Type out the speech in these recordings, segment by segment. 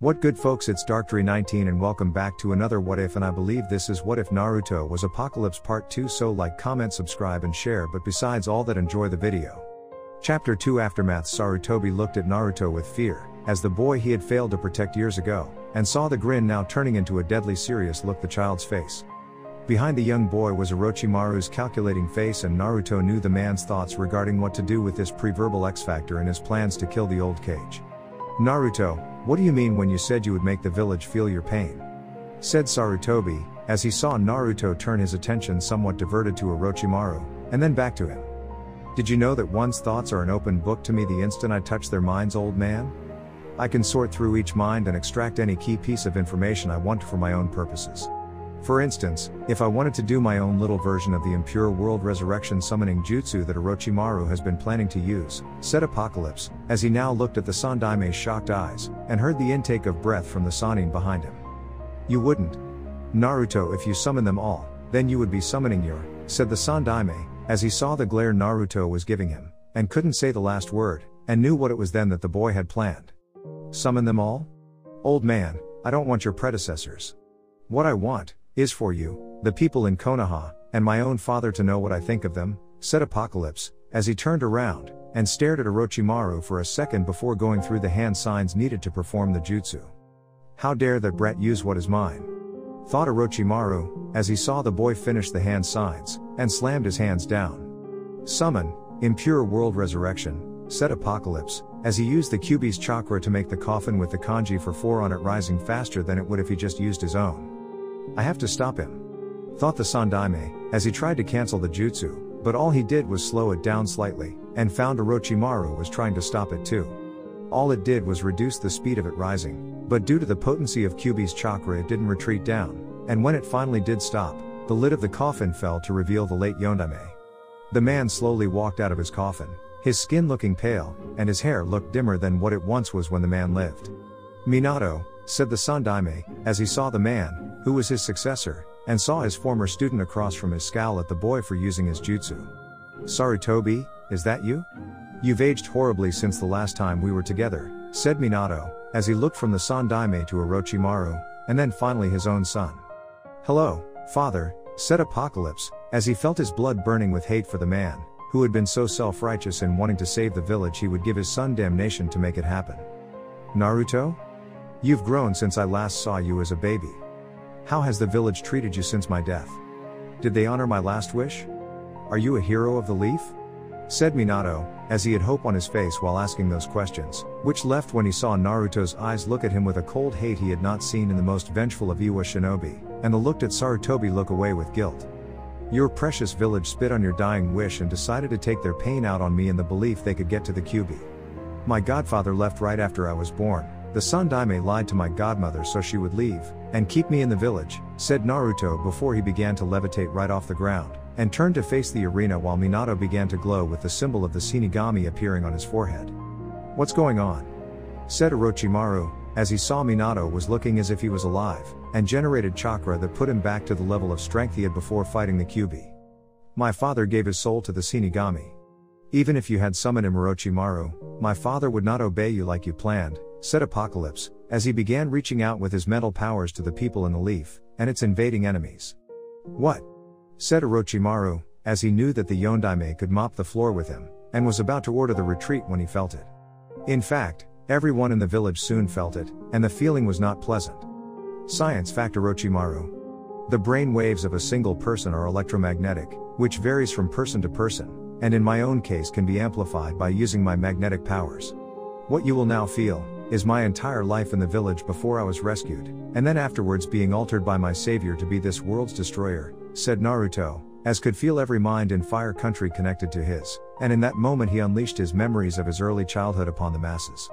What good folks, it's Dark319 and welcome back to another What If, and I believe this is What If Naruto Was Apocalypse Part 2, so like, comment, subscribe and share, but besides all that, enjoy the video. Chapter 2 Aftermath. Sarutobi looked at Naruto with fear, as the boy he had failed to protect years ago, and saw the grin now turning into a deadly serious look the child's face. Behind the young boy was Orochimaru's calculating face, and Naruto knew the man's thoughts regarding what to do with this pre-verbal X-Factor and his plans to kill the old Kage. "Naruto, what do you mean when you said you would make the village feel your pain?" said Sarutobi, as he saw Naruto turn his attention somewhat diverted to Orochimaru, and then back to him. "Did you know that one's thoughts are an open book to me the instant I touch their minds, old man? I can sort through each mind and extract any key piece of information I want for my own purposes. For instance, if I wanted to do my own little version of the impure world resurrection summoning jutsu that Orochimaru has been planning to use," said Apocalypse, as he now looked at the Sandaime's shocked eyes, and heard the intake of breath from the Sannin behind him. "You wouldn't. Naruto, if you summon them all, then you would be summoning your," said the Sandaime, as he saw the glare Naruto was giving him, and couldn't say the last word, and knew what it was then that the boy had planned. "Summon them all? Old man, I don't want your predecessors. What I want is for you, the people in Konoha, and my own father to know what I think of them," said Apocalypse, as he turned around, and stared at Orochimaru for a second before going through the hand signs needed to perform the jutsu. "How dare that brat use what is mine?" thought Orochimaru, as he saw the boy finish the hand signs, and slammed his hands down. "Summon, impure world resurrection," said Apocalypse, as he used the Kyuubi's chakra to make the coffin with the kanji for 4 on it rising faster than it would if he just used his own. "I have to stop him," thought the Sandaime, as he tried to cancel the jutsu, but all he did was slow it down slightly, and found Orochimaru was trying to stop it too. All it did was reduce the speed of it rising, but due to the potency of Kyuubi's chakra it didn't retreat down, and when it finally did stop, the lid of the coffin fell to reveal the late Yondaime. The man slowly walked out of his coffin, his skin looking pale, and his hair looked dimmer than what it once was when the man lived. "Minato," said the Sandaime, as he saw the man, who was his successor, and saw his former student across from his scowl at the boy for using his jutsu. "Sarutobi, is that you? You've aged horribly since the last time we were together," said Minato, as he looked from the Sandaime to Orochimaru, and then finally his own son. "Hello, father," said Apocalypse, as he felt his blood burning with hate for the man, who had been so self-righteous in wanting to save the village he would give his son damnation to make it happen. "Naruto? You've grown since I last saw you as a baby. How has the village treated you since my death? Did they honor my last wish? Are you a hero of the leaf?" said Minato, as he had hope on his face while asking those questions, which left when he saw Naruto's eyes look at him with a cold hate he had not seen in the most vengeful of Iwa shinobi, and the looked at Sarutobi look away with guilt. "Your precious village spit on your dying wish and decided to take their pain out on me in the belief they could get to the Kyuubi. My godfather left right after I was born. The Sandaime lied to my godmother so she would leave, and keep me in the village," said Naruto before he began to levitate right off the ground, and turned to face the arena while Minato began to glow with the symbol of the Shinigami appearing on his forehead. "What's going on?" said Orochimaru, as he saw Minato was looking as if he was alive, and generated chakra that put him back to the level of strength he had before fighting the Kyuubi. "My father gave his soul to the Shinigami. Even if you had summoned him, Orochimaru, my father would not obey you like you planned," said Apocalypse, as he began reaching out with his mental powers to the people in the leaf, and its invading enemies. "What?" said Orochimaru, as he knew that the Yondaime could mop the floor with him, and was about to order the retreat when he felt it. In fact, everyone in the village soon felt it, and the feeling was not pleasant. Science fact: Orochimaru. The brain waves of a single person are electromagnetic, which varies from person to person, and in my own case can be amplified by using my magnetic powers. What you will now feel is my entire life in the village before I was rescued, and then afterwards being altered by my savior to be this world's destroyer," said Naruto, as could feel every mind in Fire Country connected to his, and in that moment he unleashed his memories of his early childhood upon the masses.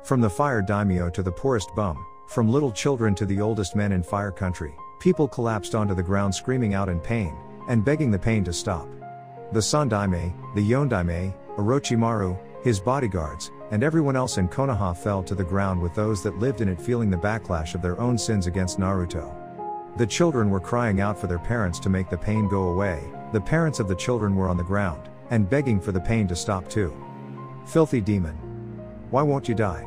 From the Fire Daimyo to the poorest bum, from little children to the oldest men in Fire Country, people collapsed onto the ground screaming out in pain, and begging the pain to stop. The Sandaime, the Yondaime, Orochimaru, his bodyguards, and everyone else in Konoha fell to the ground, with those that lived in it feeling the backlash of their own sins against Naruto. The children were crying out for their parents to make the pain go away, the parents of the children were on the ground, and begging for the pain to stop too. "Filthy demon! Why won't you die?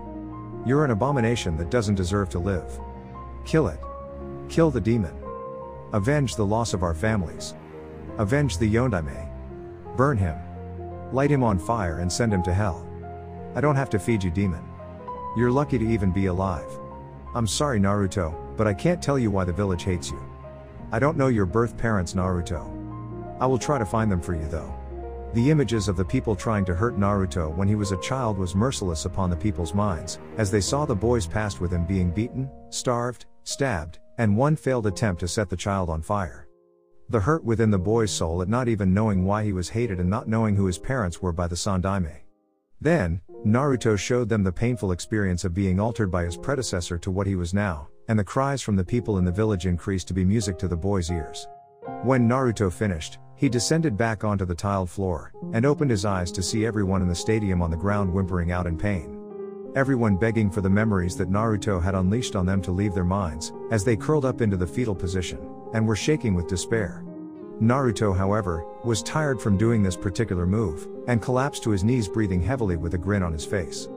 You're an abomination that doesn't deserve to live. Kill it. Kill the demon. Avenge the loss of our families. Avenge the Yondaime. Burn him. Light him on fire and send him to hell. I don't have to feed you, demon. You're lucky to even be alive. I'm sorry, Naruto, but I can't tell you why the village hates you. I don't know your birth parents, Naruto. I will try to find them for you though. The images of the people trying to hurt Naruto when he was a child was merciless upon the people's minds, as they saw the boys past with him being beaten, starved, stabbed, and one failed attempt to set the child on fire. The hurt within the boy's soul at not even knowing why he was hated and not knowing who his parents were by the Sandaime. Then, Naruto showed them the painful experience of being altered by his predecessor to what he was now, and the cries from the people in the village increased to be music to the boy's ears. When Naruto finished, he descended back onto the tiled floor, and opened his eyes to see everyone in the stadium on the ground whimpering out in pain. Everyone begging for the memories that Naruto had unleashed on them to leave their minds, as they curled up into the fetal position, and were shaking with despair. Naruto, however, was tired from doing this particular move, and collapsed to his knees breathing heavily with a grin on his face.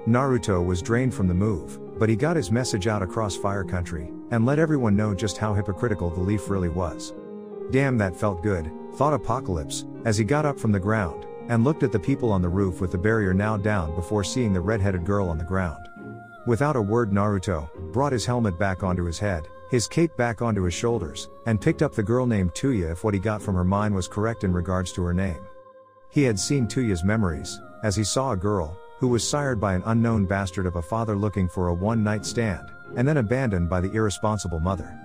Naruto was drained from the move, but he got his message out across Fire Country, and let everyone know just how hypocritical the leaf really was. Damn, that felt good, thought Apocalypse, as he got up from the ground, and looked at the people on the roof with the barrier now down before seeing the red-headed girl on the ground. Without a word, Naruto brought his helmet back onto his head, his cape back onto his shoulders, and picked up the girl named Tuya if what he got from her mind was correct in regards to her name. He had seen Tuya's memories, as he saw a girl, who was sired by an unknown bastard of a father looking for a one-night stand, and then abandoned by the irresponsible mother.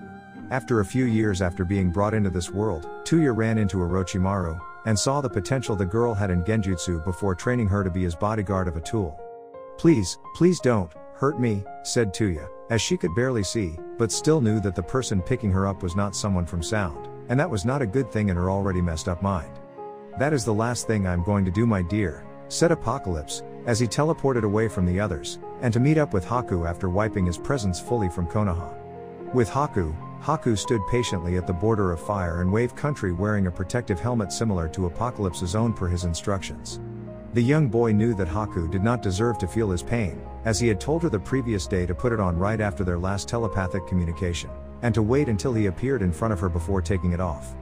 After a few years after being brought into this world, Tuya ran into Orochimaru, and saw the potential the girl had in genjutsu before training her to be his bodyguard of a tool. Please don't hurt me, said Tuya, as she could barely see, but still knew that the person picking her up was not someone from sound, and that was not a good thing in her already messed up mind. That is the last thing I'm going to do, my dear, said Apocalypse, as he teleported away from the others, and to meet up with Haku after wiping his presence fully from Konoha. With Haku stood patiently at the border of Fire and Wave Country wearing a protective helmet similar to Apocalypse's own per his instructions. The young boy knew that Haku did not deserve to feel his pain, as he had told her the previous day to put it on right after their last telepathic communication, and to wait until he appeared in front of her before taking it off.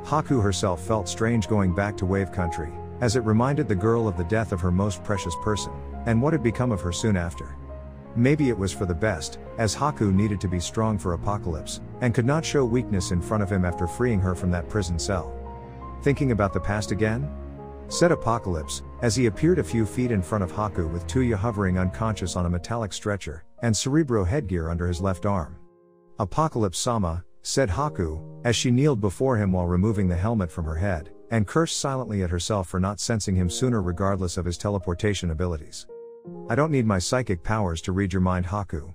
Haku herself felt strange going back to Wave Country, as it reminded the girl of the death of her most precious person, and what had become of her soon after. Maybe it was for the best, as Haku needed to be strong for Apocalypse, and could not show weakness in front of him after freeing her from that prison cell. Thinking about the past again? Said Apocalypse, as he appeared a few feet in front of Haku with Tuya hovering unconscious on a metallic stretcher, and Cerebro headgear under his left arm. Apocalypse-sama, said Haku, as she kneeled before him while removing the helmet from her head, and cursed silently at herself for not sensing him sooner regardless of his teleportation abilities. I don't need my psychic powers to read your mind, Haku.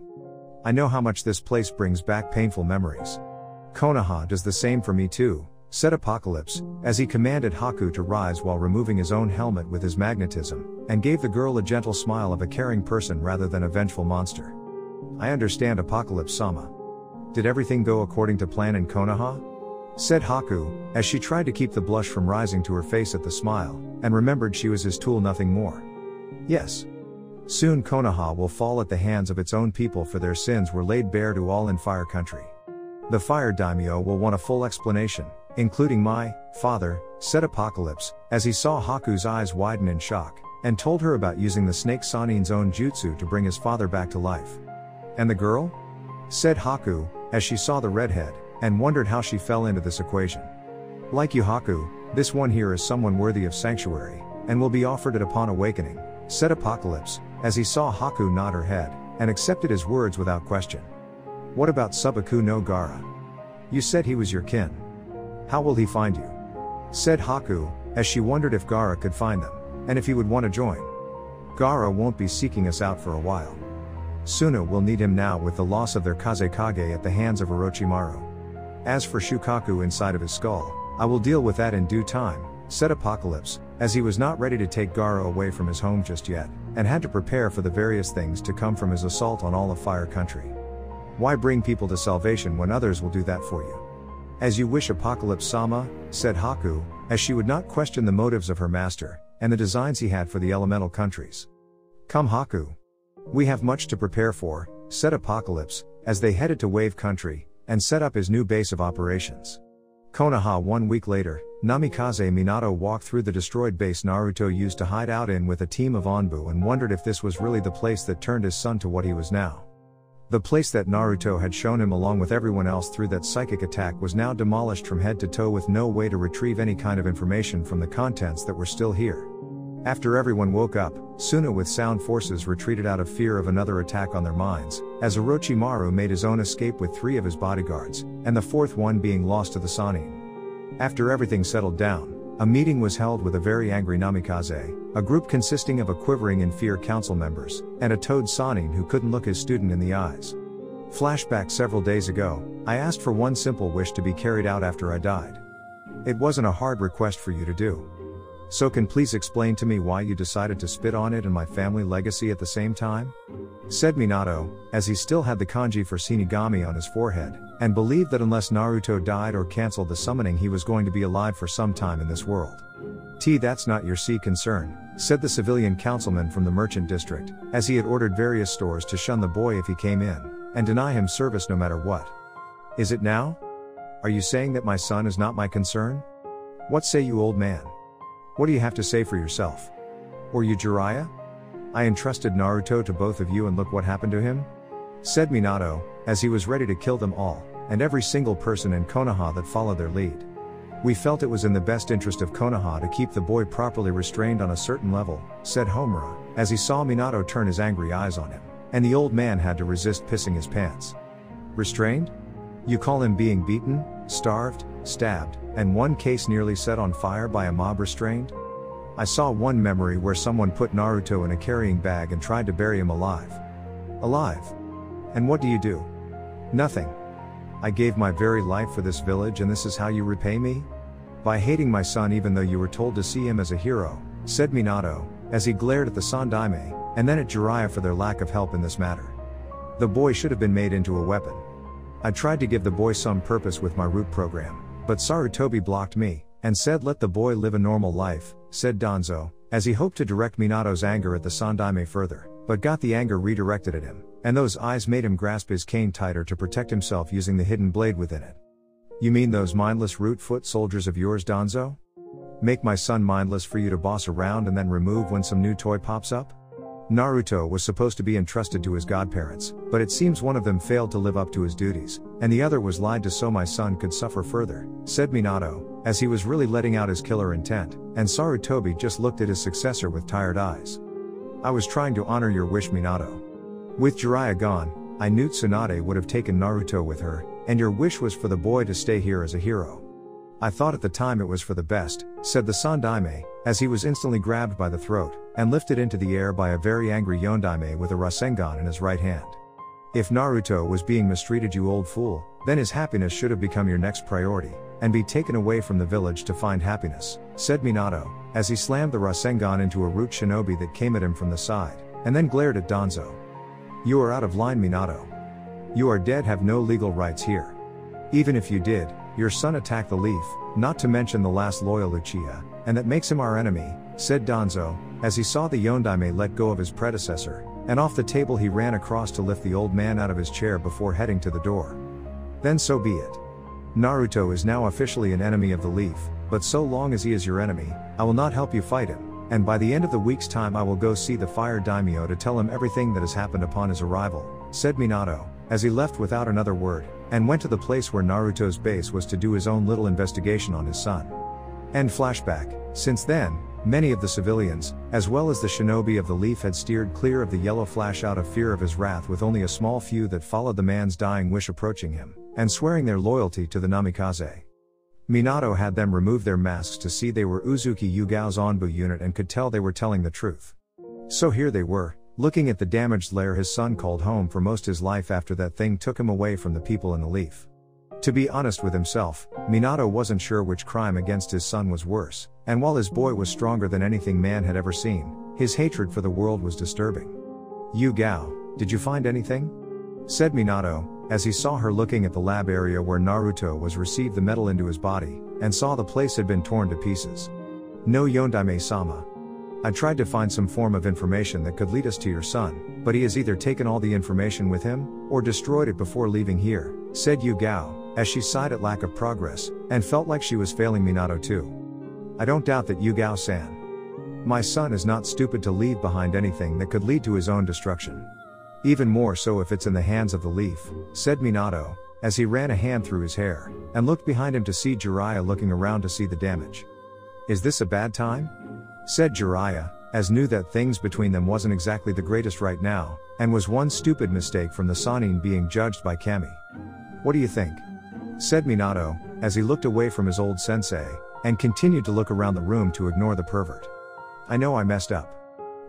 I know how much this place brings back painful memories. Konoha does the same for me too, said Apocalypse, as he commanded Haku to rise while removing his own helmet with his magnetism, and gave the girl a gentle smile of a caring person rather than a vengeful monster. I understand, Apocalypse-sama. Did everything go according to plan in Konoha? Said Haku, as she tried to keep the blush from rising to her face at the smile, and remembered she was his tool, nothing more. Yes. Soon Konoha will fall at the hands of its own people, for their sins were laid bare to all in Fire Country. The Fire Daimyo will want a full explanation, including my father, said Apocalypse, as he saw Haku's eyes widen in shock, and told her about using the snake Sanin's own jutsu to bring his father back to life. And the girl? Said Haku, as she saw the redhead, and wondered how she fell into this equation. Like you, Haku, this one here is someone worthy of sanctuary, and will be offered it upon awakening, said Apocalypse, as he saw Haku nod her head, and accepted his words without question. What about Subaku no Gaara? You said he was your kin. How will he find you? Said Haku, as she wondered if Gaara could find them, and if he would want to join. Gaara won't be seeking us out for a while. Suna will need him now with the loss of their Kazekage at the hands of Orochimaru. As for Shukaku inside of his skull, I will deal with that in due time, said Apocalypse, as he was not ready to take Gaara away from his home just yet, and had to prepare for the various things to come from his assault on all of Fire Country. Why bring people to salvation when others will do that for you? As you wish, Apocalypse-sama, said Haku, as she would not question the motives of her master, and the designs he had for the elemental countries. Come, Haku. We have much to prepare for, said Apocalypse, as they headed to Wave Country, and set up his new base of operations. Konoha 1 week later, Namikaze Minato walked through the destroyed base Naruto used to hide out in with a team of Onbu and wondered if this was really the place that turned his son to what he was now. The place that Naruto had shown him along with everyone else through that psychic attack was now demolished from head to toe with no way to retrieve any kind of information from the contents that were still here. After everyone woke up, Suna with sound forces retreated out of fear of another attack on their minds, as Orochimaru made his own escape with 3 of his bodyguards, and the 4th one being lost to the Sannin. After everything settled down, a meeting was held with a very angry Namikaze, a group consisting of a quivering in fear council members, and a toad Sannin who couldn't look his student in the eyes. Flashback several days ago, I asked for one simple wish to be carried out after I died. It wasn't a hard request for you to do. So can please explain to me why you decided to spit on it and my family legacy at the same time? Said Minato, as he still had the kanji for Shinigami on his forehead, and believed that unless Naruto died or cancelled the summoning he was going to be alive for some time in this world. That's not your concern, said the civilian councilman from the merchant district, as he had ordered various stores to shun the boy if he came in, and deny him service no matter what. Is it now? Are you saying that my son is not my concern? What say you, old man? What do you have to say for yourself? Or you, Jiraiya? I entrusted Naruto to both of you and look what happened to him? Said Minato, as he was ready to kill them all, and every single person in Konoha that followed their lead. We felt it was in the best interest of Konoha to keep the boy properly restrained on a certain level, said Homura, as he saw Minato turn his angry eyes on him, and the old man had to resist pissing his pants. Restrained? You call him being beaten, starved, stabbed, and one case nearly set on fire by a mob restrained? I saw one memory where someone put Naruto in a carrying bag and tried to bury him alive. Alive? And what do you do? Nothing. I gave my very life for this village and this is how you repay me? By hating my son even though you were told to see him as a hero, said Minato, as he glared at the Sandaime, and then at Jiraiya for their lack of help in this matter. The boy should have been made into a weapon. I tried to give the boy some purpose with my root program, but Sarutobi blocked me, and said let the boy live a normal life, said Danzo, as he hoped to direct Minato's anger at the Sandaime further, but got the anger redirected at him, and those eyes made him grasp his cane tighter to protect himself using the hidden blade within it. You mean those mindless root foot soldiers of yours, Danzo? Make my son mindless for you to boss around and then remove when some new toy pops up? Naruto was supposed to be entrusted to his godparents, but it seems one of them failed to live up to his duties, and the other was lied to so my son could suffer further, said Minato, as he was really letting out his killer intent, and Sarutobi just looked at his successor with tired eyes. I was trying to honor your wish, Minato. With Jiraiya gone, I knew Tsunade would have taken Naruto with her, and your wish was for the boy to stay here as a hero. I thought at the time it was for the best, said the Sandaime, as he was instantly grabbed by the throat, and lifted into the air by a very angry Yondaime with a Rasengan in his right hand. If Naruto was being mistreated, you old fool, then his happiness should have become your next priority, and be taken away from the village to find happiness, said Minato, as he slammed the Rasengan into a root shinobi that came at him from the side, and then glared at Danzo. You are out of line, Minato. You are dead, have no legal rights here. Even if you did, your son attacked the leaf, not to mention the last loyal Uchiha, and that makes him our enemy, said Danzo, as he saw the Yondaime let go of his predecessor, and off the table he ran across to lift the old man out of his chair before heading to the door. Then so be it. Naruto is now officially an enemy of the leaf, but so long as he is your enemy, I will not help you fight him, and by the end of the week's time I will go see the Fire Daimyo to tell him everything that has happened upon his arrival, said Minato, as he left without another word, and went to the place where Naruto's base was to do his own little investigation on his son. End flashback. Since then, many of the civilians, as well as the shinobi of the leaf, had steered clear of the yellow flash out of fear of his wrath, with only a small few that followed the man's dying wish approaching him, and swearing their loyalty to the Namikaze. Minato had them remove their masks to see they were Uzuki Yugao's Onbu unit and could tell they were telling the truth. So here they were, looking at the damaged lair his son called home for most his life after that thing took him away from the people in the leaf. To be honest with himself, Minato wasn't sure which crime against his son was worse, and while his boy was stronger than anything man had ever seen, his hatred for the world was disturbing. Yugao, did you find anything? Said Minato, as he saw her looking at the lab area where Naruto was received the metal into his body, and saw the place had been torn to pieces. No, Yondaime-sama. I tried to find some form of information that could lead us to your son, but he has either taken all the information with him, or destroyed it before leaving here, said Yu Gao, as she sighed at lack of progress, and felt like she was failing Minato too. I don't doubt that, Yu Gao-san. My son is not stupid to leave behind anything that could lead to his own destruction. Even more so if it's in the hands of the leaf, said Minato, as he ran a hand through his hair, and looked behind him to see Jiraiya looking around to see the damage. Is this a bad time? Said Jiraiya, as knew that things between them wasn't exactly the greatest right now, and was one stupid mistake from the Sannin being judged by Kami. What do you think? Said Minato, as he looked away from his old sensei, and continued to look around the room to ignore the pervert. I know I messed up.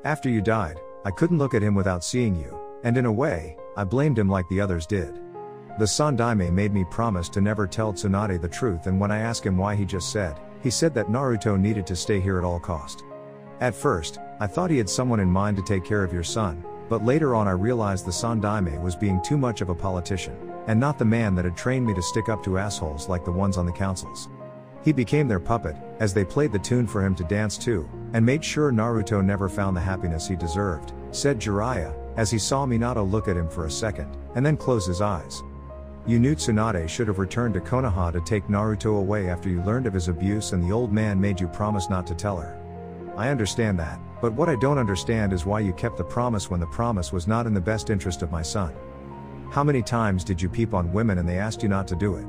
After you died, I couldn't look at him without seeing you, and in a way, I blamed him like the others did. The Sandaime made me promise to never tell Tsunade the truth, and when I asked him why, he said that Naruto needed to stay here at all cost. At first, I thought he had someone in mind to take care of your son, but later on I realized the Sandaime was being too much of a politician, and not the man that had trained me to stick up to assholes like the ones on the councils. He became their puppet, as they played the tune for him to dance to, and made sure Naruto never found the happiness he deserved, said Jiraiya, as he saw Minato look at him for a second, and then close his eyes. You knew Tsunade should have returned to Konoha to take Naruto away after you learned of his abuse, and the old man made you promise not to tell her. I understand that, but what I don't understand is why you kept the promise when the promise was not in the best interest of my son. How many times did you peep on women and they asked you not to do it?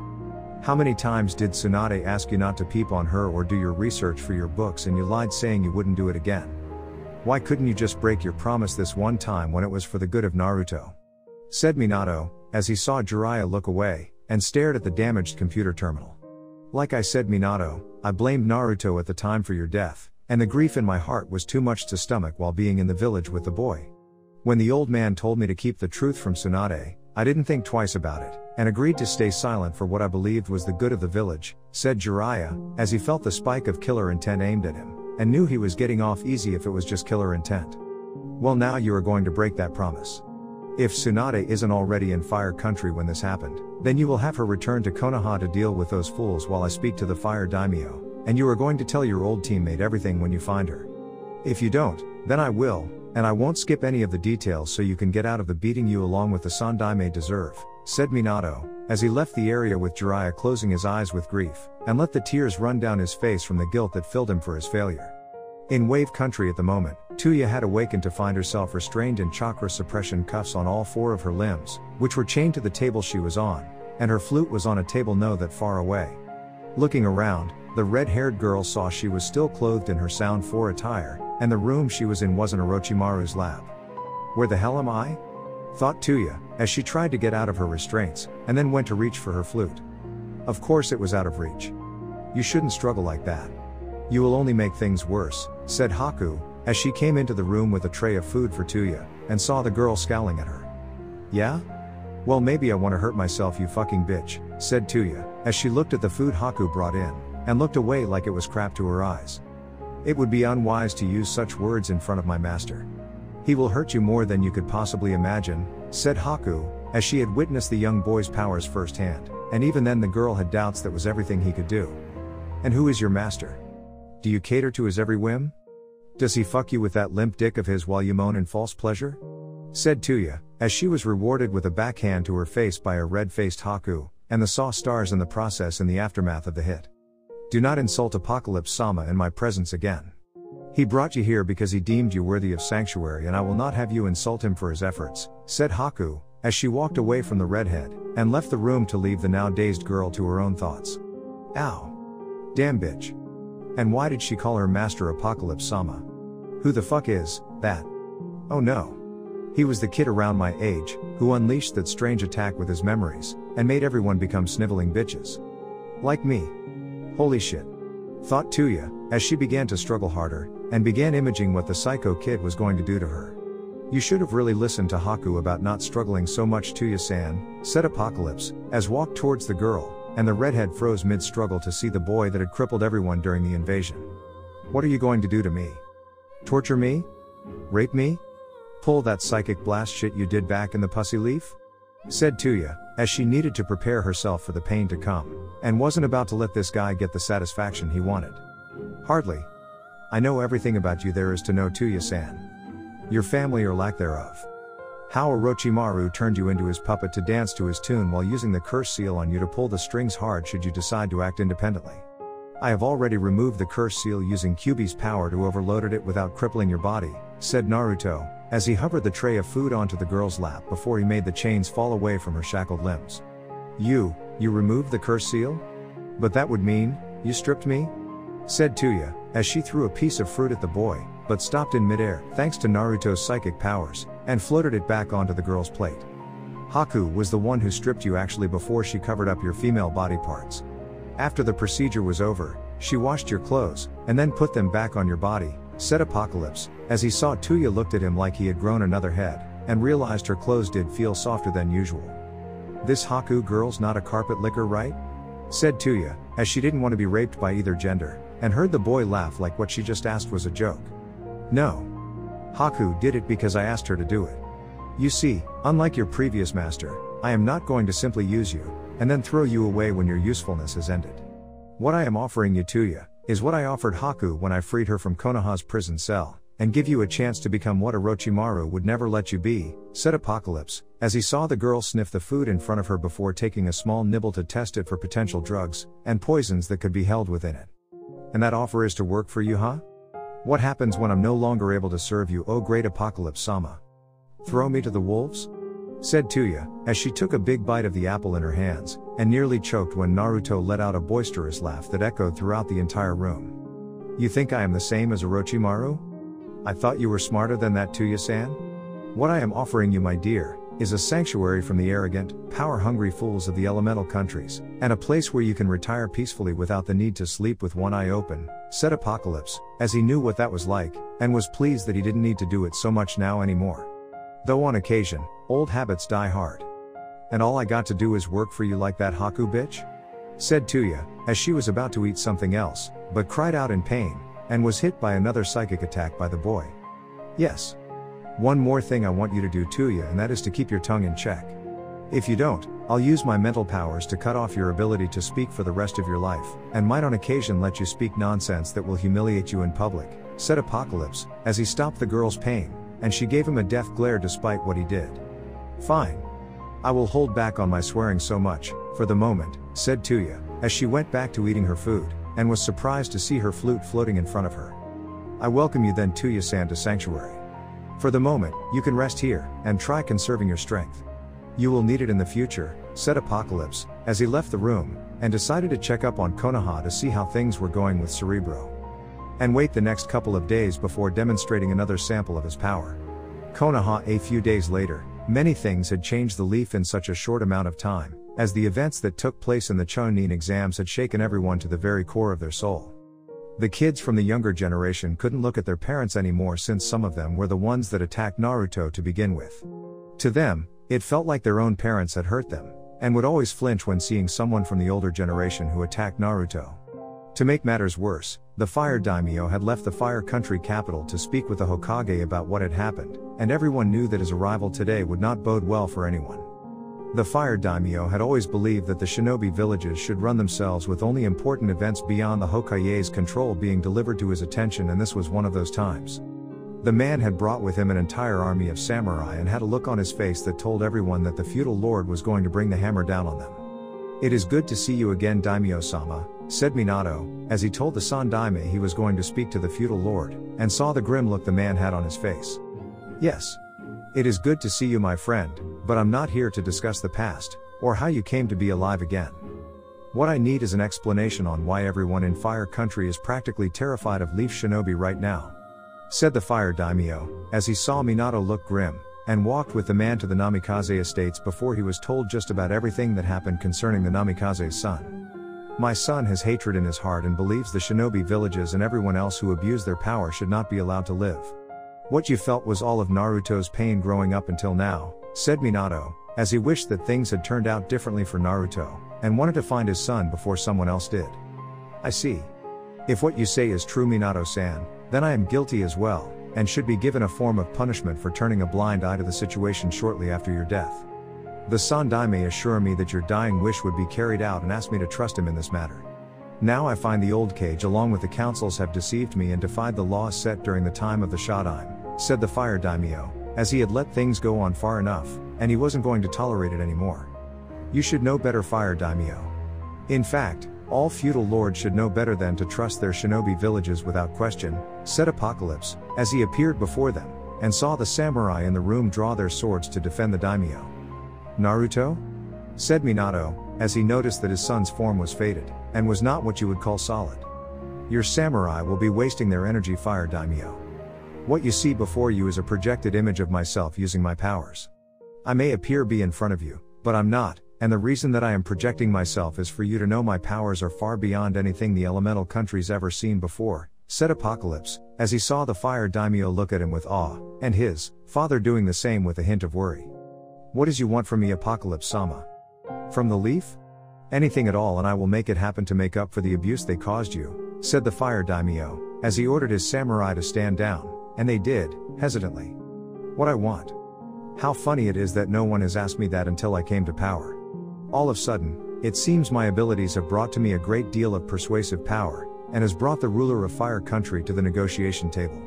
How many times did Tsunade ask you not to peep on her or do your research for your books and you lied saying you wouldn't do it again? Why couldn't you just break your promise this one time when it was for the good of Naruto? Said Minato, as he saw Jiraiya look away, and stared at the damaged computer terminal. Like I said, Minato, I blamed Naruto at the time for your death, and the grief in my heart was too much to stomach while being in the village with the boy. When the old man told me to keep the truth from Tsunade, I didn't think twice about it, and agreed to stay silent for what I believed was the good of the village, said Jiraiya, as he felt the spike of killer intent aimed at him, and knew he was getting off easy if it was just killer intent. Well, now you are going to break that promise. If Tsunade isn't already in Fire Country when this happened, then you will have her return to Konoha to deal with those fools while I speak to the Fire Daimyo, and you are going to tell your old teammate everything when you find her. If you don't, then I will, and I won't skip any of the details so you can get out of the beating you along with the Sandaime deserve, said Minato, as he left the area with Jiraiya closing his eyes with grief, and let the tears run down his face from the guilt that filled him for his failure. In Wave Country at the moment, Tuya had awakened to find herself restrained in chakra suppression cuffs on all four of her limbs, which were chained to the table she was on, and her flute was on a table no that far away. Looking around, the red-haired girl saw she was still clothed in her Sound 4 attire, and the room she was in wasn't Orochimaru's lab. Where the hell am I? Thought Tuya, as she tried to get out of her restraints, and then went to reach for her flute. Of course it was out of reach. You shouldn't struggle like that. You will only make things worse, said Haku, as she came into the room with a tray of food for Tuya, and saw the girl scowling at her. Yeah? Well, maybe I want to hurt myself, you fucking bitch, said Tuya, as she looked at the food Haku brought in, and looked away like it was crap to her eyes. It would be unwise to use such words in front of my master. He will hurt you more than you could possibly imagine, said Haku, as she had witnessed the young boy's powers firsthand, and even then the girl had doubts that was everything he could do. And who is your master? Do you cater to his every whim? Does he fuck you with that limp dick of his while you moan in false pleasure? Said Tuya, as she was rewarded with a backhand to her face by a red-faced Haku, and the saw stars in the process in the aftermath of the hit. Do not insult Apocalypse Sama in my presence again. He brought you here because he deemed you worthy of sanctuary, and I will not have you insult him for his efforts, said Haku, as she walked away from the redhead, and left the room to leave the now dazed girl to her own thoughts. Ow. Damn bitch. And why did she call her master Apocalypse Sama? Who the fuck is that? Oh no. He was the kid around my age, who unleashed that strange attack with his memories, and made everyone become sniveling bitches. Like me. Holy shit. Thought Tuya, as she began to struggle harder, and began imaging what the psycho kid was going to do to her. You should have really listened to Haku about not struggling so much, Tuya-san, said Apocalypse, as walked towards the girl, and the redhead froze mid-struggle to see the boy that had crippled everyone during the invasion. What are you going to do to me? Torture me? Rape me? Pull that psychic blast shit you did back in the pussy leaf? Said Tuya, as she needed to prepare herself for the pain to come, and wasn't about to let this guy get the satisfaction he wanted. Hardly. I know everything about you there is to know Tuya-san. Your family or lack thereof. How Orochimaru turned you into his puppet to dance to his tune while using the curse seal on you to pull the strings hard should you decide to act independently. I have already removed the curse seal using Kyuubi's power to overloaded it without crippling your body, said Naruto, as he hovered the tray of food onto the girl's lap before he made the chains fall away from her shackled limbs. You removed the curse seal? But that would mean, you stripped me? Said Tuya, as she threw a piece of fruit at the boy, but stopped in midair, thanks to Naruto's psychic powers, and floated it back onto the girl's plate. Haku was the one who stripped you actually before she covered up your female body parts. After the procedure was over, she washed your clothes, and then put them back on your body, said Apocalypse, as he saw Tuya looked at him like he had grown another head, and realized her clothes did feel softer than usual. This Haku girl's not a carpet licker, right? Said Tuya, as she didn't want to be raped by either gender, and heard the boy laugh like what she just asked was a joke. No. Haku did it because I asked her to do it. You see, unlike your previous master, I am not going to simply use you, and then throw you away when your usefulness has ended. What I am offering you, Tuya, is what I offered Haku when I freed her from Konoha's prison cell, and give you a chance to become what Orochimaru would never let you be, said Apocalypse, as he saw the girl sniff the food in front of her before taking a small nibble to test it for potential drugs, and poisons that could be held within it. And that offer is to work for you, huh? What happens when I'm no longer able to serve you, oh great Apocalypse-sama? Throw me to the wolves? Said Tuya, as she took a big bite of the apple in her hands, and nearly choked when Naruto let out a boisterous laugh that echoed throughout the entire room. You think I am the same as Orochimaru? I thought you were smarter than that, Tuya-san? What I am offering you, my dear, is a sanctuary from the arrogant, power-hungry fools of the elemental countries, and a place where you can retire peacefully without the need to sleep with one eye open, said Apocalypse, as he knew what that was like, and was pleased that he didn't need to do it so much now anymore. Though on occasion, old habits die hard. And all I got to do is work for you like that Haku bitch? Said Tuya, as she was about to eat something else, but cried out in pain, and was hit by another psychic attack by the boy. Yes. One more thing I want you to do, Tuya, and that is to keep your tongue in check. If you don't, I'll use my mental powers to cut off your ability to speak for the rest of your life, and might on occasion let you speak nonsense that will humiliate you in public, said Apocalypse, as he stopped the girl's pain, and she gave him a death glare despite what he did. Fine. I will hold back on my swearing so much, for the moment, said Tuya, as she went back to eating her food, and was surprised to see her flute floating in front of her. I welcome you then, Tuya-san, to Sanctuary. For the moment, you can rest here, and try conserving your strength. You will need it in the future, said Apocalypse, as he left the room, and decided to check up on Konoha to see how things were going with Cerebro. And wait the next couple of days before demonstrating another sample of his power. Konoha. A few days later, many things had changed the leaf in such a short amount of time, as the events that took place in the Chunin exams had shaken everyone to the very core of their soul. The kids from the younger generation couldn't look at their parents anymore since some of them were the ones that attacked Naruto to begin with. To them, it felt like their own parents had hurt them, and would always flinch when seeing someone from the older generation who attacked Naruto. To make matters worse, the Fire Daimyo had left the Fire Country capital to speak with the Hokage about what had happened, and everyone knew that his arrival today would not bode well for anyone. The Fire Daimyo had always believed that the shinobi villages should run themselves with only important events beyond the Hokage's control being delivered to his attention, and this was one of those times. The man had brought with him an entire army of samurai and had a look on his face that told everyone that the feudal lord was going to bring the hammer down on them. It is good to see you again, Daimyo-sama, said Minato, as he told the Sandaime he was going to speak to the feudal lord, and saw the grim look the man had on his face. Yes. It is good to see you, my friend, but I'm not here to discuss the past, or how you came to be alive again. What I need is an explanation on why everyone in Fire Country is practically terrified of Leaf Shinobi right now, said the Fire Daimyo, as he saw Minato look grim, and walked with the man to the Namikaze estates before he was told just about everything that happened concerning the Namikaze's son. My son has hatred in his heart and believes the shinobi villages and everyone else who abuse their power should not be allowed to live. What you felt was all of Naruto's pain growing up until now, said Minato, as he wished that things had turned out differently for Naruto, and wanted to find his son before someone else did. I see. If what you say is true, Minato-san, then I am guilty as well, and should be given a form of punishment for turning a blind eye to the situation shortly after your death. The Sandaime assure me that your dying wish would be carried out and asked me to trust him in this matter. Now I find the old cage along with the councils have deceived me and defied the laws set during the time of the Shodaime, said the fire daimyo, as he had let things go on far enough, and he wasn't going to tolerate it anymore. You should know better, fire daimyo. In fact, all feudal lords should know better than to trust their shinobi villages without question, said Apocalypse, as he appeared before them, and saw the samurai in the room draw their swords to defend the daimyo. Naruto? Said Minato, as he noticed that his son's form was faded, and was not what you would call solid. Your samurai will be wasting their energy, fire daimyo. What you see before you is a projected image of myself using my powers. I may appear be in front of you, but I'm not, and the reason that I am projecting myself is for you to know my powers are far beyond anything the elemental country's ever seen before, said Apocalypse, as he saw the fire daimyo look at him with awe, and his father doing the same with a hint of worry. What does you want from me, Apocalypse-sama? From the leaf? Anything at all, and I will make it happen to make up for the abuse they caused you, said the fire daimyo, as he ordered his samurai to stand down, and they did, hesitantly. What I want? How funny it is that no one has asked me that until I came to power. All of a sudden, it seems my abilities have brought to me a great deal of persuasive power, and has brought the ruler of Fire Country to the negotiation table.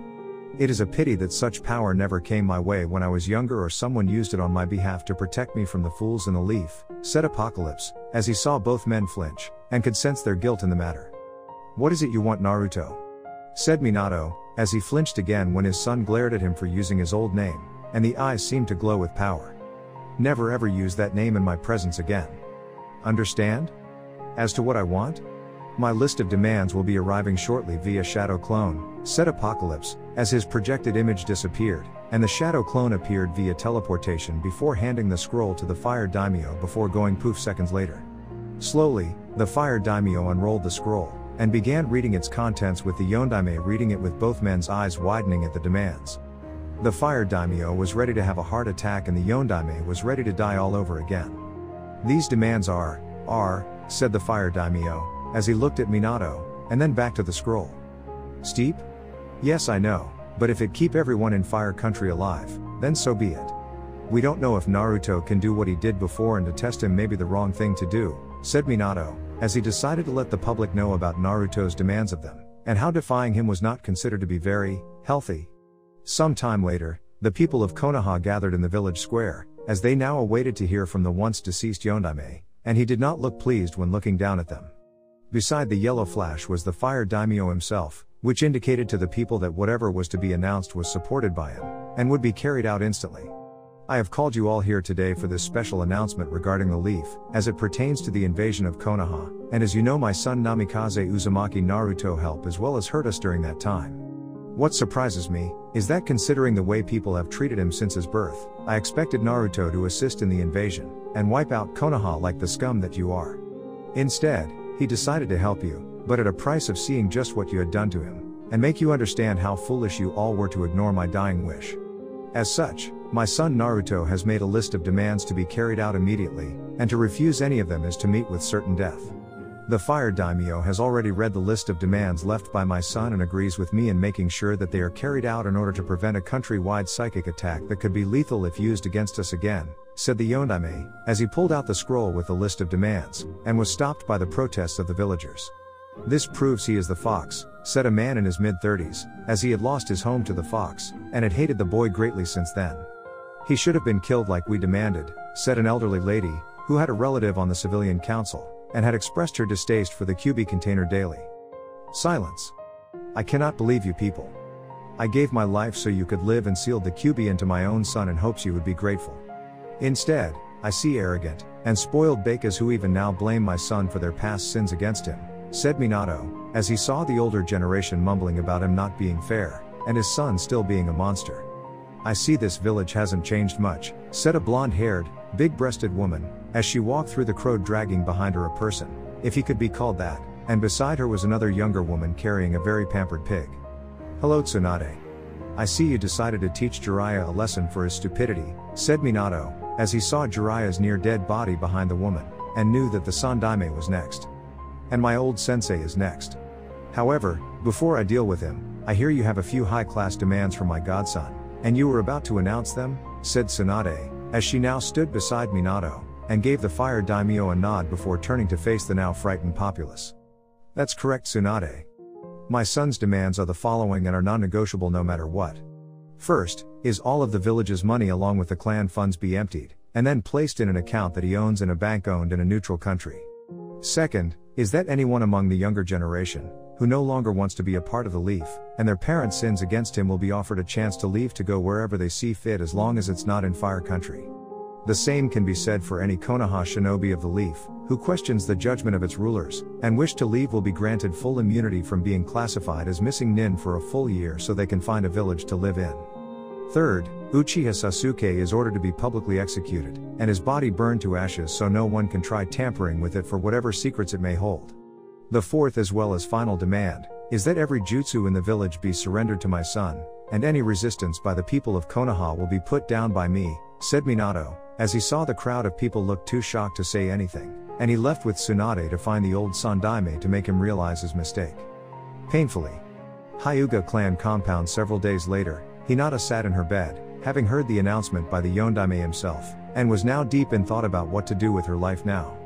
It is a pity that such power never came my way when I was younger, or someone used it on my behalf to protect me from the fools in the leaf, said Apocalypse, as he saw both men flinch, and could sense their guilt in the matter. What is it you want, Naruto? Said Minato, as he flinched again when his son glared at him for using his old name, and the eyes seemed to glow with power. Never ever use that name in my presence again. Understand? As to what I want? My list of demands will be arriving shortly via Shadow Clone, said Apocalypse, as his projected image disappeared, and the Shadow Clone appeared via teleportation before handing the scroll to the Fire Daimyo before going poof seconds later. Slowly, the Fire Daimyo unrolled the scroll, and began reading its contents, with the Yondaime reading it with both men's eyes widening at the demands. The Fire Daimyo was ready to have a heart attack, and the Yondaime was ready to die all over again. These demands are, said the Fire Daimyo, as he looked at Minato, and then back to the scroll. Steep? Yes, I know, but if it keep everyone in Fire Country alive, then so be it. We don't know if Naruto can do what he did before, and to test him may be the wrong thing to do, said Minato, as he decided to let the public know about Naruto's demands of them, and how defying him was not considered to be very healthy. Some time later, the people of Konoha gathered in the village square, as they now awaited to hear from the once deceased Yondaime, and he did not look pleased when looking down at them. Beside the yellow flash was the Fire Daimyo himself, which indicated to the people that whatever was to be announced was supported by him, and would be carried out instantly. I have called you all here today for this special announcement regarding the leaf, as it pertains to the invasion of Konoha, and as you know, my son Namikaze Uzumaki Naruto helped as well as hurt us during that time. What surprises me, is that considering the way people have treated him since his birth, I expected Naruto to assist in the invasion, and wipe out Konoha like the scum that you are. Instead, he decided to help you, but at a price of seeing just what you had done to him, and make you understand how foolish you all were to ignore my dying wish. As such, my son Naruto has made a list of demands to be carried out immediately, and to refuse any of them is to meet with certain death. The Fire Daimyo has already read the list of demands left by my son and agrees with me in making sure that they are carried out in order to prevent a countrywide psychic attack that could be lethal if used against us again, said the Yondaime, as he pulled out the scroll with the list of demands, and was stopped by the protests of the villagers. This proves he is the fox, said a man in his mid-30s, as he had lost his home to the fox, and had hated the boy greatly since then. He should have been killed like we demanded, said an elderly lady, who had a relative on the civilian council, and had expressed her distaste for the QB container daily. Silence. I cannot believe you people. I gave my life so you could live and sealed the QB into my own son in hopes you would be grateful. Instead, I see arrogant and spoiled bakas who even now blame my son for their past sins against him, said Minato, as he saw the older generation mumbling about him not being fair, and his son still being a monster. I see this village hasn't changed much, said a blonde-haired, big-breasted woman, as she walked through the crowd dragging behind her a person, if he could be called that, and beside her was another younger woman carrying a very pampered pig. Hello Tsunade. I see you decided to teach Jiraiya a lesson for his stupidity, said Minato, as he saw Jiraiya's near-dead body behind the woman, and knew that the Sandaime was next. And my old sensei is next. However, before I deal with him, I hear you have a few high-class demands from my godson, and you were about to announce them, said Tsunade, as she now stood beside Minato, and gave the Fire Daimyo a nod before turning to face the now frightened populace. That's correct, Tsunade. My son's demands are the following and are non-negotiable no matter what. First, is all of the village's money along with the clan funds be emptied, and then placed in an account that he owns in a bank owned in a neutral country. Second, is that anyone among the younger generation, who no longer wants to be a part of the Leaf, and their parents sins against him will be offered a chance to leave to go wherever they see fit as long as it's not in Fire Country. The same can be said for any Konoha shinobi of the Leaf, who questions the judgment of its rulers, and wish to leave will be granted full immunity from being classified as missing nin for a full year so they can find a village to live in. Third, Uchiha Sasuke is ordered to be publicly executed, and his body burned to ashes so no one can try tampering with it for whatever secrets it may hold. The fourth as well as final demand, is that every jutsu in the village be surrendered to my son, and any resistance by the people of Konoha will be put down by me, said Minato, as he saw the crowd of people look too shocked to say anything, and he left with Tsunade to find the old Sandaime to make him realize his mistake. Painfully. Hyuga clan compound several days later, Hinata sat in her bed, having heard the announcement by the Yondaime himself, and was now deep in thought about what to do with her life now.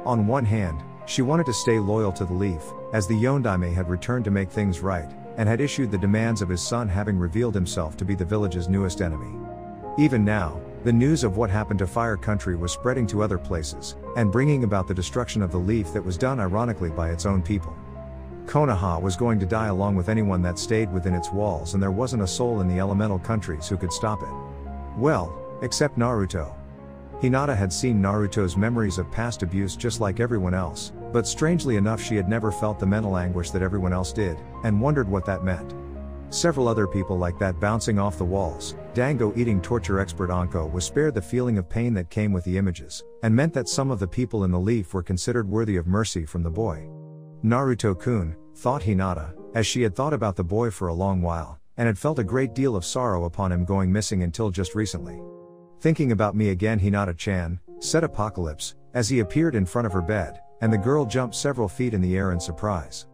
On one hand, she wanted to stay loyal to the Leaf, as the Yondaime had returned to make things right, and had issued the demands of his son having revealed himself to be the village's newest enemy. Even now, the news of what happened to Fire Country was spreading to other places, and bringing about the destruction of the Leaf that was done ironically by its own people. Konoha was going to die along with anyone that stayed within its walls, and there wasn't a soul in the elemental countries who could stop it. Well, except Naruto. Hinata had seen Naruto's memories of past abuse just like everyone else, but strangely enough she had never felt the mental anguish that everyone else did, and wondered what that meant. Several other people like that bouncing off the walls, Dango eating torture expert Anko was spared the feeling of pain that came with the images, and meant that some of the people in the Leaf were considered worthy of mercy from the boy. Naruto-kun, thought Hinata, as she had thought about the boy for a long while, and had felt a great deal of sorrow upon him going missing until just recently. Thinking about me again, Hinata-chan, said Apocalypse, as he appeared in front of her bed, and the girl jumped several feet in the air in surprise.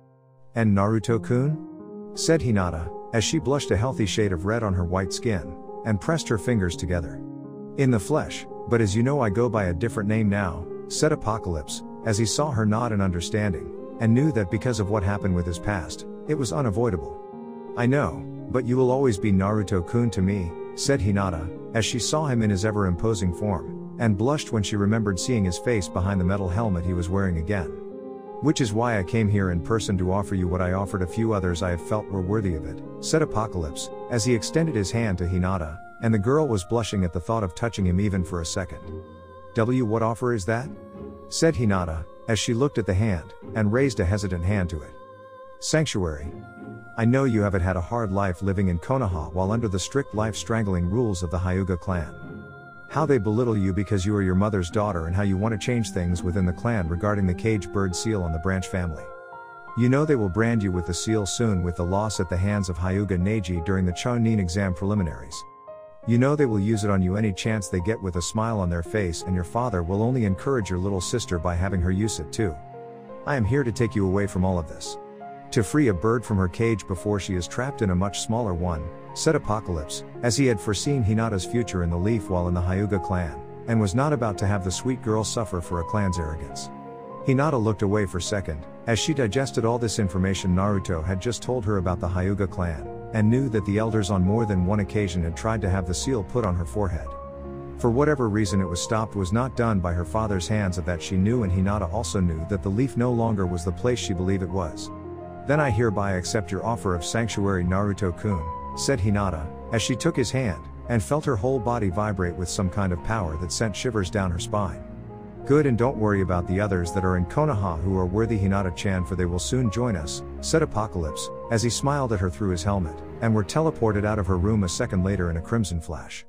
And Naruto-kun? Said Hinata, as she blushed a healthy shade of red on her white skin, and pressed her fingers together. In the flesh, but as you know I go by a different name now, said Apocalypse, as he saw her nod in understanding, and knew that because of what happened with his past, it was unavoidable. I know, but you will always be Naruto-kun to me, said Hinata, as she saw him in his ever-imposing form, and blushed when she remembered seeing his face behind the metal helmet he was wearing again. Which is why I came here in person to offer you what I offered a few others I have felt were worthy of it, said Apocalypse, as he extended his hand to Hinata, and the girl was blushing at the thought of touching him even for a second. What offer is that? Said Hinata, as she looked at the hand, and raised a hesitant hand to it. Sanctuary. I know you haven't had a hard life living in Konoha while under the strict life-strangling rules of the Hyuga clan. How they belittle you because you are your mother's daughter, and how you want to change things within the clan regarding the cage bird seal on the branch family. You know they will brand you with the seal soon with the loss at the hands of Hyuga Neji during the Chunin exam preliminaries. You know they will use it on you any chance they get with a smile on their face, and your father will only encourage your little sister by having her use it too. I am here to take you away from all of this. To free a bird from her cage before she is trapped in a much smaller one, said Apocalypse, as he had foreseen Hinata's future in the Leaf while in the Hyuga clan, and was not about to have the sweet girl suffer for a clan's arrogance. Hinata looked away for a second, as she digested all this information Naruto had just told her about the Hyuga clan, and knew that the elders on more than one occasion had tried to have the seal put on her forehead. For whatever reason it was stopped was not done by her father's hands, of that she knew, and Hinata also knew that the Leaf no longer was the place she believed it was. Then I hereby accept your offer of sanctuary, Naruto-kun, said Hinata, as she took his hand, and felt her whole body vibrate with some kind of power that sent shivers down her spine. Good, and don't worry about the others that are in Konoha who are worthy, Hinata-chan, for they will soon join us, said Apocalypse, as he smiled at her through his helmet, and were teleported out of her room a second later in a crimson flash.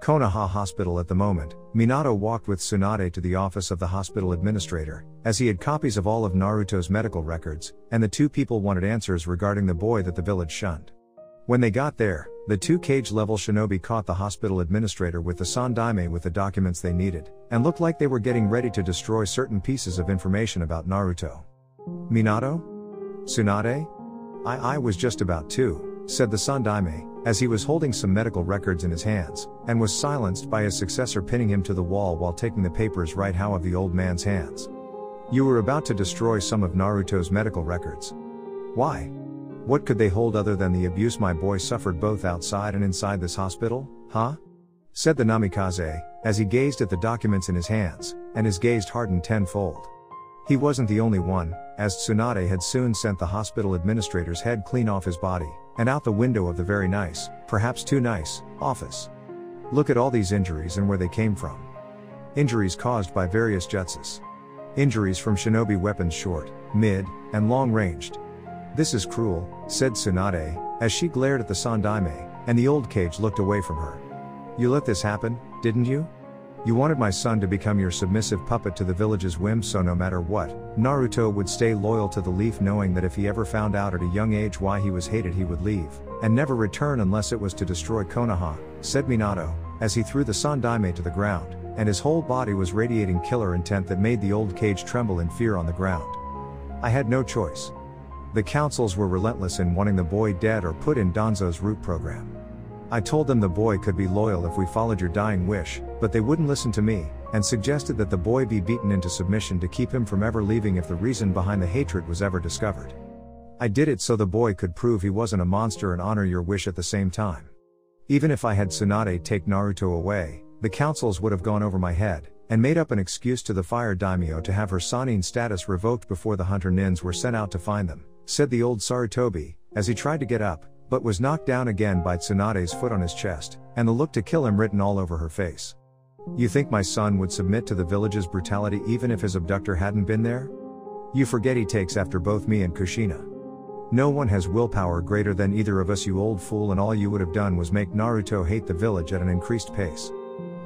Konoha Hospital. At the moment, Minato walked with Tsunade to the office of the hospital administrator, as he had copies of all of Naruto's medical records, and the two people wanted answers regarding the boy that the village shunned. When they got there, the two cage-level shinobi caught the hospital administrator with the Sandaime with the documents they needed, and looked like they were getting ready to destroy certain pieces of information about Naruto. Minato? Tsunade? I was just about to, said the Sandaime, as he was holding some medical records in his hands, and was silenced by his successor pinning him to the wall while taking the papers right out of the old man's hands. You were about to destroy some of Naruto's medical records. Why? What could they hold other than the abuse my boy suffered both outside and inside this hospital, huh? Said the Namikaze, as he gazed at the documents in his hands, and his gaze hardened tenfold. He wasn't the only one, as Tsunade had soon sent the hospital administrator's head clean off his body, and out the window of the very nice, perhaps too nice, office. Look at all these injuries and where they came from. Injuries caused by various jutsus. Injuries from shinobi weapons short, mid, and long-ranged. This is cruel, said Tsunade, as she glared at the Sandaime, and the old cage looked away from her. You let this happen, didn't you? You wanted my son to become your submissive puppet to the village's whims, so no matter what, Naruto would stay loyal to the leaf, knowing that if he ever found out at a young age why he was hated, he would leave, and never return unless it was to destroy Konoha, said Minato, as he threw the Sandaime to the ground, and his whole body was radiating killer intent that made the old cage tremble in fear on the ground. I had no choice. The councils were relentless in wanting the boy dead or put in Danzo's root program. I told them the boy could be loyal if we followed your dying wish, but they wouldn't listen to me, and suggested that the boy be beaten into submission to keep him from ever leaving if the reason behind the hatred was ever discovered. I did it so the boy could prove he wasn't a monster and honor your wish at the same time. Even if I had Tsunade take Naruto away, the councils would have gone over my head, and made up an excuse to the fire daimyo to have her Sannin status revoked before the hunter nins were sent out to find them, said the old Sarutobi, as he tried to get up, but was knocked down again by Tsunade's foot on his chest, and the look to kill him written all over her face. You think my son would submit to the village's brutality even if his abductor hadn't been there? You forget he takes after both me and Kushina. No one has willpower greater than either of us, you old fool, and all you would have done was make Naruto hate the village at an increased pace.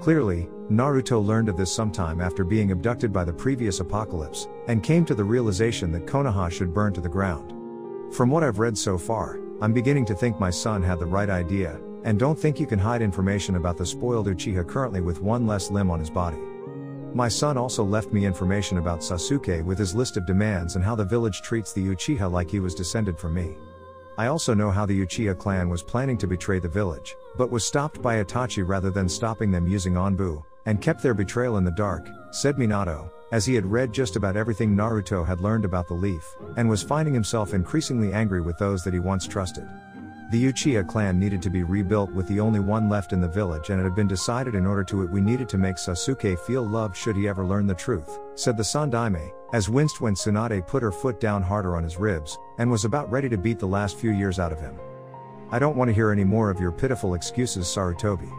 Clearly, Naruto learned of this sometime after being abducted by the previous apocalypse, and came to the realization that Konoha should burn to the ground. From what I've read so far, I'm beginning to think my son had the right idea, and don't think you can hide information about the spoiled Uchiha currently with one less limb on his body. My son also left me information about Sasuke with his list of demands and how the village treats the Uchiha like he was descended from me. I also know how the Uchiha clan was planning to betray the village, but was stopped by Itachi rather than stopping them using Anbu, and kept their betrayal in the dark, said Minato, as he had read just about everything Naruto had learned about the leaf, and was finding himself increasingly angry with those that he once trusted. The Uchiha clan needed to be rebuilt with the only one left in the village, and it had been decided in order to it we needed to make Sasuke feel loved should he ever learn the truth, said the Sandaime, as winced when Tsunade put her foot down harder on his ribs, and was about ready to beat the last few years out of him. I don't want to hear any more of your pitiful excuses, Sarutobi.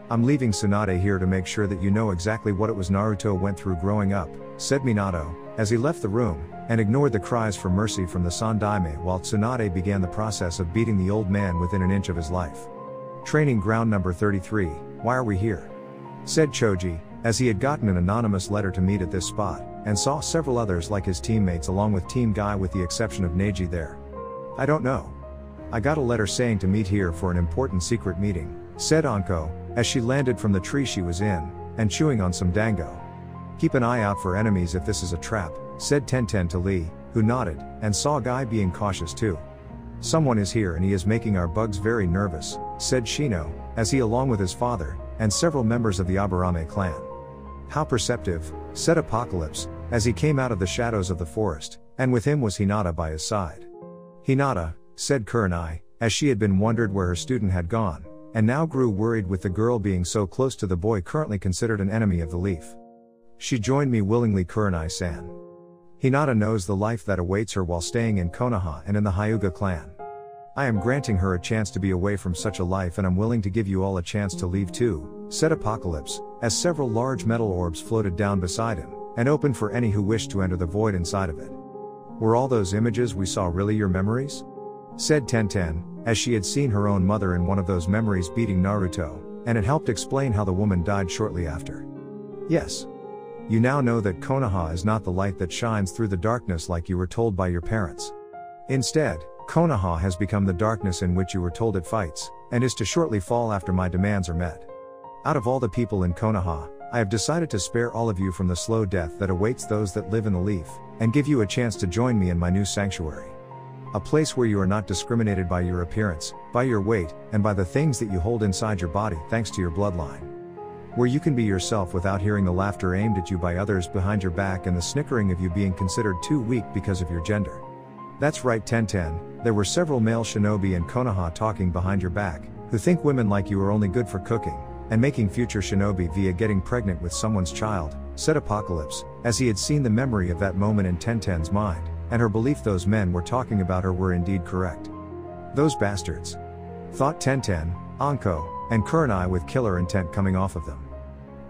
I'm leaving Tsunade here to make sure that you know exactly what it was Naruto went through growing up, said Minato, as he left the room, and ignored the cries for mercy from the Sandaime while Tsunade began the process of beating the old man within an inch of his life. Training ground number 33, why are we here? Said Choji, as he had gotten an anonymous letter to meet at this spot, and saw several others like his teammates along with Team Guy with the exception of Neji there. I don't know. I got a letter saying to meet here for an important secret meeting, said Anko, as she landed from the tree she was in, and chewing on some dango. Keep an eye out for enemies if this is a trap, said Tenten to Lee, who nodded, and saw Guy being cautious too. Someone is here and he is making our bugs very nervous, said Shino, as he along with his father, and several members of the Aburame clan. How perceptive, said Apocalypse, as he came out of the shadows of the forest, and with him was Hinata by his side. Hinata, said Kurenai, as she had been wondered where her student had gone, and now grew worried with the girl being so close to the boy currently considered an enemy of the leaf. She joined me willingly, Kurenai-san. Hinata knows the life that awaits her while staying in Konoha and in the Hyuga clan. I am granting her a chance to be away from such a life, and I'm willing to give you all a chance to leave too, said Apocalypse, as several large metal orbs floated down beside him, and opened for any who wished to enter the void inside of it. Were all those images we saw really your memories? Said Tenten, as she had seen her own mother in one of those memories beating Naruto, and it helped explain how the woman died shortly after. Yes. You now know that Konoha is not the light that shines through the darkness like you were told by your parents. Instead, Konoha has become the darkness in which you were told it fights, and is to shortly fall after my demands are met. Out of all the people in Konoha, I have decided to spare all of you from the slow death that awaits those that live in the leaf, and give you a chance to join me in my new sanctuary. A place where you are not discriminated by your appearance, by your weight, and by the things that you hold inside your body thanks to your bloodline. where you can be yourself without hearing the laughter aimed at you by others behind your back and the snickering of you being considered too weak because of your gender. That's right, Tenten, there were several male shinobi in Konoha talking behind your back, who think women like you are only good for cooking, and making future shinobi via getting pregnant with someone's child, said Apocalypse, as he had seen the memory of that moment in Tenten's mind, and her belief those men were talking about her were indeed correct. Those bastards, thought Tenten, Anko, and Kurenai with killer intent coming off of them.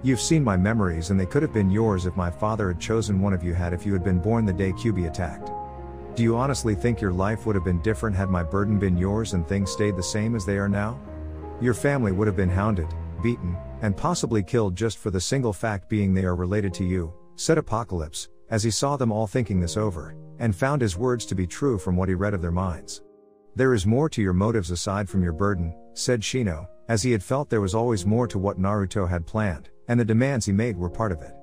You've seen my memories and they could have been yours if my father had chosen one of you if you had been born the day QB attacked. Do you honestly think your life would have been different had my burden been yours and things stayed the same as they are now? Your family would have been hounded, beaten, and possibly killed just for the single fact being they are related to you, said Apocalypse, as he saw them all thinking this over, and found his words to be true from what he read of their minds. There is more to your motives aside from your burden, said Shino, as he had felt there was always more to what Naruto had planned, and the demands he made were part of it.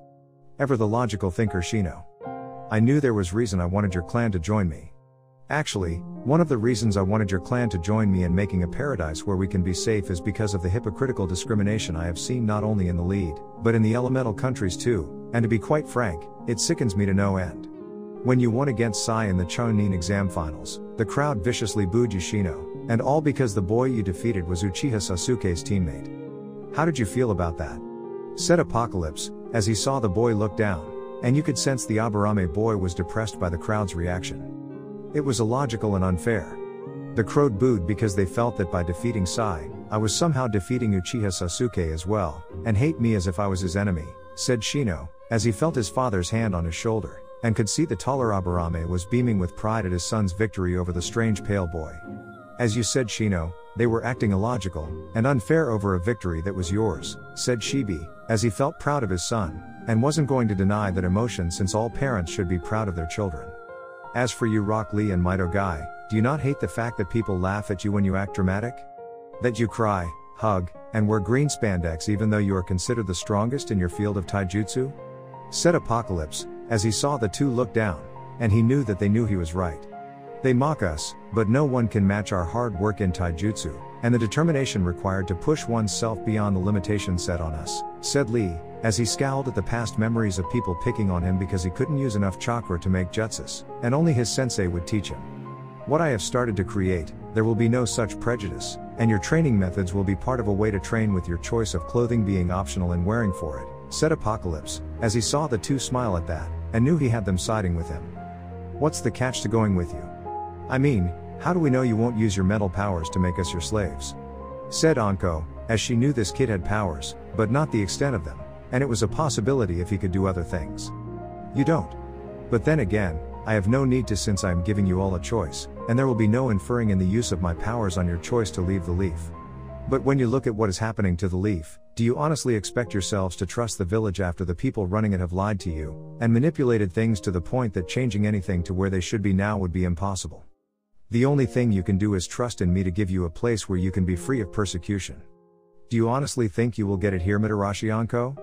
Ever the logical thinker Shino. I knew there was reason I wanted your clan to join me. Actually, one of the reasons I wanted your clan to join me in making a paradise where we can be safe is because of the hypocritical discrimination I have seen not only in the lead, but in the elemental countries too, and to be quite frank, it sickens me to no end. When you won against Sai in the Chunin exam finals, the crowd viciously booed you Shino, and all because the boy you defeated was Uchiha Sasuke's teammate. How did you feel about that? Said Apocalypse, as he saw the boy look down, and you could sense the Aburame boy was depressed by the crowd's reaction. It was illogical and unfair. The crowd booed because they felt that by defeating Sai, I was somehow defeating Uchiha Sasuke as well, and hate me as if I was his enemy, said Shino, as he felt his father's hand on his shoulder, and could see the taller Aburame was beaming with pride at his son's victory over the strange pale boy. As you said Shino, they were acting illogical, and unfair over a victory that was yours, said Shibi, as he felt proud of his son, and wasn't going to deny that emotion since all parents should be proud of their children. As for you Rock Lee and Mito Guy, do you not hate the fact that people laugh at you when you act dramatic? That you cry, hug, and wear green spandex even though you are considered the strongest in your field of taijutsu? Said Apocalypse, as he saw the two look down, and he knew that they knew he was right. They mock us, but no one can match our hard work in taijutsu, and the determination required to push oneself beyond the limitations set on us, said Lee, as he scowled at the past memories of people picking on him because he couldn't use enough chakra to make jutsus, and only his sensei would teach him. What I have started to create, there will be no such prejudice, and your training methods will be part of a way to train with your choice of clothing being optional and wearing for it, said Apocalypse, as he saw the two smile at that, and knew he had them siding with him. What's the catch to going with you? I mean, how do we know you won't use your mental powers to make us your slaves? Said Anko, as she knew this kid had powers, but not the extent of them, and it was a possibility if he could do other things. You don't. But then again, I have no need to since I am giving you all a choice, and there will be no inferring in the use of my powers on your choice to leave the leaf. But when you look at what is happening to the leaf, do you honestly expect yourselves to trust the village after the people running it have lied to you, and manipulated things to the point that changing anything to where they should be now would be impossible? The only thing you can do is trust in me to give you a place where you can be free of persecution. Do you honestly think you will get it here, Mitarashi Anko?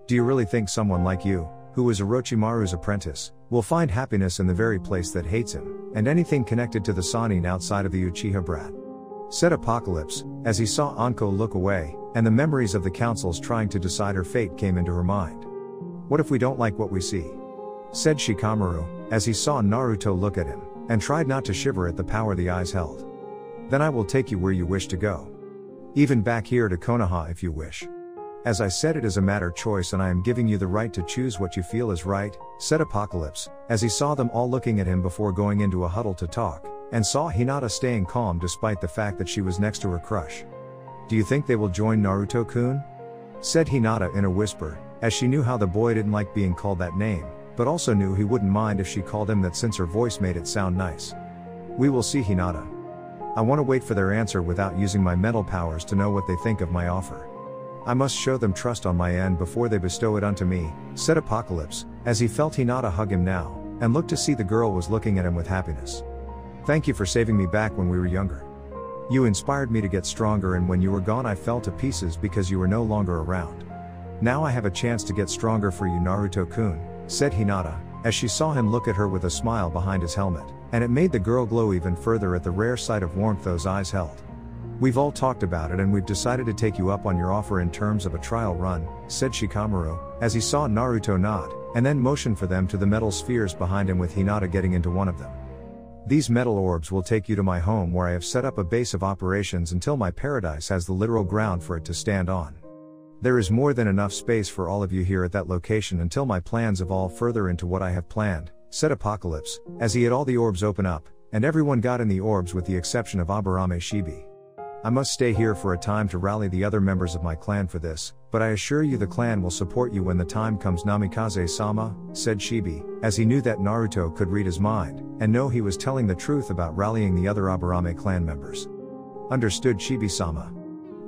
Do you really think someone like you, who is Orochimaru's apprentice, will find happiness in the very place that hates him, and anything connected to the Sannin outside of the Uchiha brat? Said Apocalypse, as he saw Anko look away, and the memories of the councils trying to decide her fate came into her mind. What if we don't like what we see? Said Shikamaru, as he saw Naruto look at him, and tried not to shiver at the power the eyes held. Then I will take you where you wish to go. Even back here to Konoha if you wish. As I said, it is a matter of choice and I am giving you the right to choose what you feel is right, said Apocalypse, as he saw them all looking at him before going into a huddle to talk, and saw Hinata staying calm despite the fact that she was next to her crush. Do you think they will join Naruto-kun? Said Hinata in a whisper, as she knew how the boy didn't like being called that name, but also knew he wouldn't mind if she called him that since her voice made it sound nice. We will see, Hinata. I want to wait for their answer without using my mental powers to know what they think of my offer. I must show them trust on my end before they bestow it unto me, said Apocalypse, as he felt Hinata hug him now, and looked to see the girl was looking at him with happiness. Thank you for saving me back when we were younger. You inspired me to get stronger, and when you were gone I fell to pieces because you were no longer around. Now I have a chance to get stronger for you, Naruto-kun, said Hinata, as she saw him look at her with a smile behind his helmet, and it made the girl glow even further at the rare sight of warmth those eyes held. We've all talked about it and we've decided to take you up on your offer in terms of a trial run, said Shikamaru, as he saw Naruto nod, and then motioned for them to the metal spheres behind him with Hinata getting into one of them. These metal orbs will take you to my home where I have set up a base of operations until my paradise has the literal ground for it to stand on. There is more than enough space for all of you here at that location until my plans evolve further into what I have planned, said Apocalypse, as he had all the orbs open up, and everyone got in the orbs with the exception of Aburame Shibi. I must stay here for a time to rally the other members of my clan for this, but I assure you the clan will support you when the time comes. Namikaze-sama, said Shibi, as he knew that Naruto could read his mind, and know he was telling the truth about rallying the other Aburame clan members. Understood, Shibi-sama.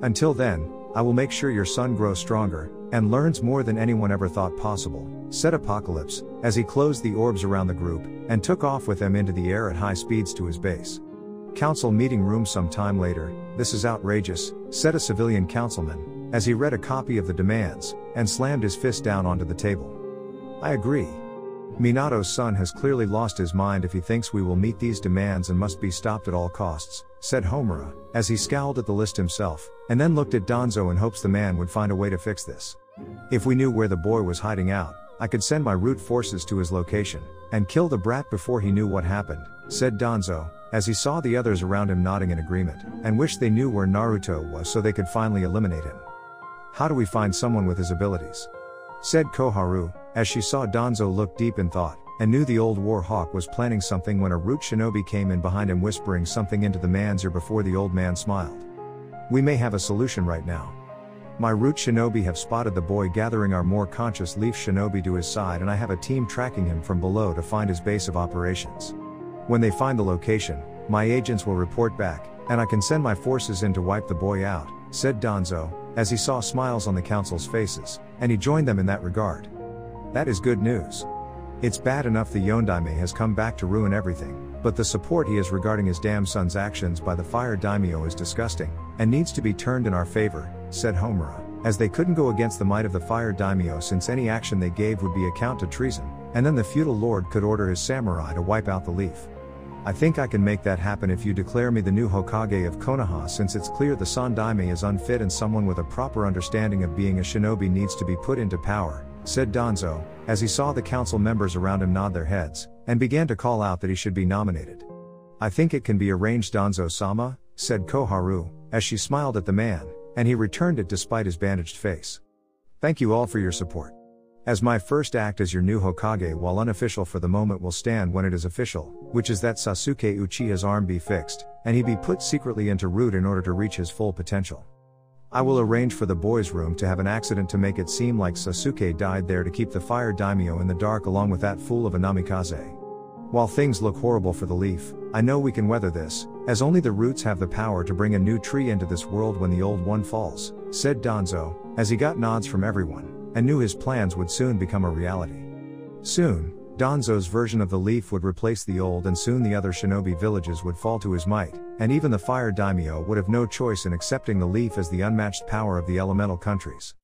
Until then, I will make sure your son grows stronger, and learns more than anyone ever thought possible, said Apocalypse, as he closed the orbs around the group, and took off with them into the air at high speeds to his base. Council meeting room. Some time later. This is outrageous, said a civilian councilman, as he read a copy of the demands, and slammed his fist down onto the table. I agree. Minato's son has clearly lost his mind if he thinks we will meet these demands and must be stopped at all costs, said Homura, as he scowled at the list himself, and then looked at Danzo in hopes the man would find a way to fix this. If we knew where the boy was hiding out, I could send my root forces to his location, and kill the brat before he knew what happened, said Danzo, as he saw the others around him nodding in agreement, and wished they knew where Naruto was so they could finally eliminate him. How do we find someone with his abilities? Said Koharu, as she saw Danzo look deep in thought, and knew the old war hawk was planning something when a root shinobi came in behind him whispering something into the man's ear before the old man smiled. We may have a solution right now. My root shinobi have spotted the boy gathering our more conscious leaf shinobi to his side, and I have a team tracking him from below to find his base of operations. When they find the location, my agents will report back, and I can send my forces in to wipe the boy out, said Danzo, as he saw smiles on the council's faces, and he joined them in that regard. That is good news. It's bad enough the Yondaime has come back to ruin everything, but the support he has regarding his damn son's actions by the Fire Daimyo is disgusting, and needs to be turned in our favor, said Homura, as they couldn't go against the might of the Fire Daimyo since any action they gave would be account to treason, and then the feudal lord could order his samurai to wipe out the leaf. I think I can make that happen if you declare me the new Hokage of Konoha, since it's clear the Sandaime is unfit and someone with a proper understanding of being a shinobi needs to be put into power, said Danzo, as he saw the council members around him nod their heads, and began to call out that he should be nominated. I think it can be arranged, Danzo-sama, said Koharu, as she smiled at the man, and he returned it despite his bandaged face. Thank you all for your support. As my first act as your new Hokage, while unofficial for the moment, will stand when it is official, which is that Sasuke Uchiha's arm be fixed, and he be put secretly into root in order to reach his full potential. I will arrange for the boys' room to have an accident to make it seem like Sasuke died there to keep the Fire Daimyo in the dark along with that fool of a Namikaze. While things look horrible for the leaf, I know we can weather this, as only the roots have the power to bring a new tree into this world when the old one falls, said Danzo, as he got nods from everyone, and knew his plans would soon become a reality. Soon, Danzo's version of the leaf would replace the old, and soon the other shinobi villages would fall to his might, and even the Fire Daimyo would have no choice in accepting the leaf as the unmatched power of the elemental countries.